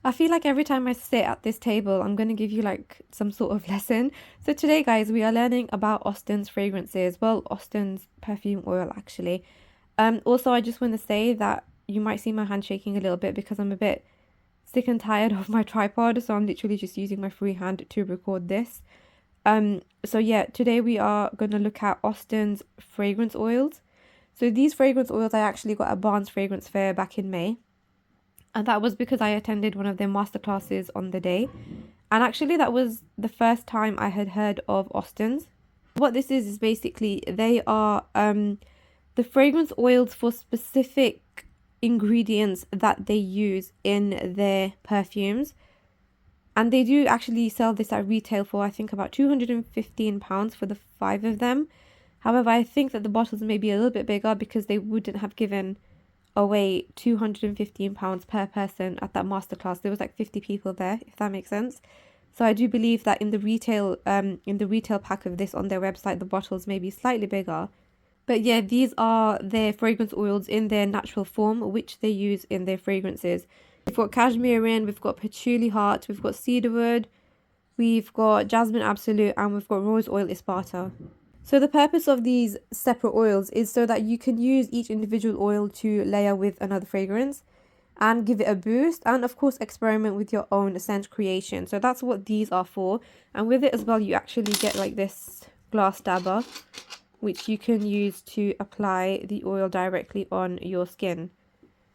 I feel like every time I sit at this table, I'm going to give you like some sort of lesson. So today, guys, we are learning about Ostens fragrances. Well, Ostens perfume oil, actually. Also, I just want to say that you might see my hand shaking a little bit because I'm a bit sick and tired of my tripod. So I'm literally just using my free hand to record this. So yeah, today we are going to look at Ostens fragrance oils. So these fragrance oils I actually got at Barnes Fragrance Fair back in May. And that was because I attended one of their masterclasses on the day. And actually, that was the first time I had heard of Ostens. What this is basically they are the fragrance oils for specific ingredients that they use in their perfumes. And they do actually sell this at retail for, I think, about £215 for the 5 of them. However, I think that the bottles may be a little bit bigger because they wouldn't have given away £215 per person at that masterclass. There was like 50 people there, if that makes sense. So I do believe that in the retail pack of this on their website, the bottles may be slightly bigger. But yeah, these are their fragrance oils in their natural form, which they use in their fragrances. We've got cashmere in, we've got patchouli heart, we've got cedarwood, we've got jasmine absolute, and we've got rose oil Esparta. So the purpose of these separate oils is so that you can use each individual oil to layer with another fragrance and give it a boost, and of course experiment with your own scent creation. So that's what these are for. And with it as well, you actually get like this glass dabber, which you can use to apply the oil directly on your skin.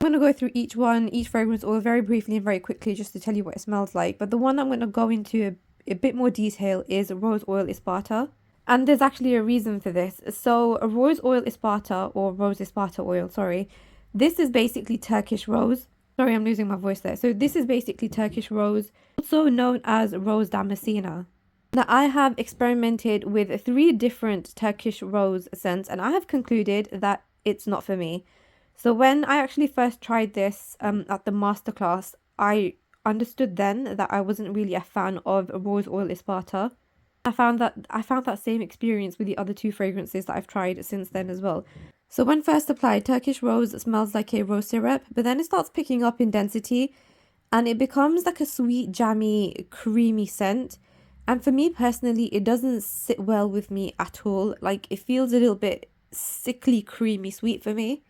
I'm going to go through each fragrance oil very briefly and very quickly just to tell you what it smells like. But the one I'm going to go into a bit more detail is rose oil Esparta. And there's actually a reason for this. So rose oil Esparta, or rose Esparta oil, sorry. This is basically Turkish rose. Sorry, I'm losing my voice there. So this is basically Turkish rose, also known as rose damascena. Now, I have experimented with 3 different Turkish rose scents, and I have concluded that it's not for me. So when I actually first tried this at the masterclass, I understood then that I wasn't really a fan of rose oil Esparta. I found that same experience with the other 2 fragrances that I've tried since then as well. So when first applied, Turkish rose smells like a rose syrup, but then it starts picking up in density and it becomes like a sweet, jammy, creamy scent. And for me personally, it doesn't sit well with me at all. Like, it feels a little bit sickly, creamy sweet for me.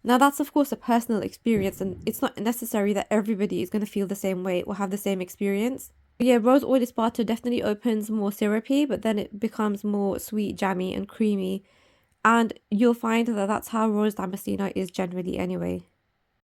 Now, that's of course a personal experience, and it's not necessary that everybody is going to feel the same way or have the same experience. But yeah, rose oil Esparta definitely opens more syrupy, but then it becomes more sweet, jammy, and creamy. And you'll find that that's how rose damascena is generally anyway.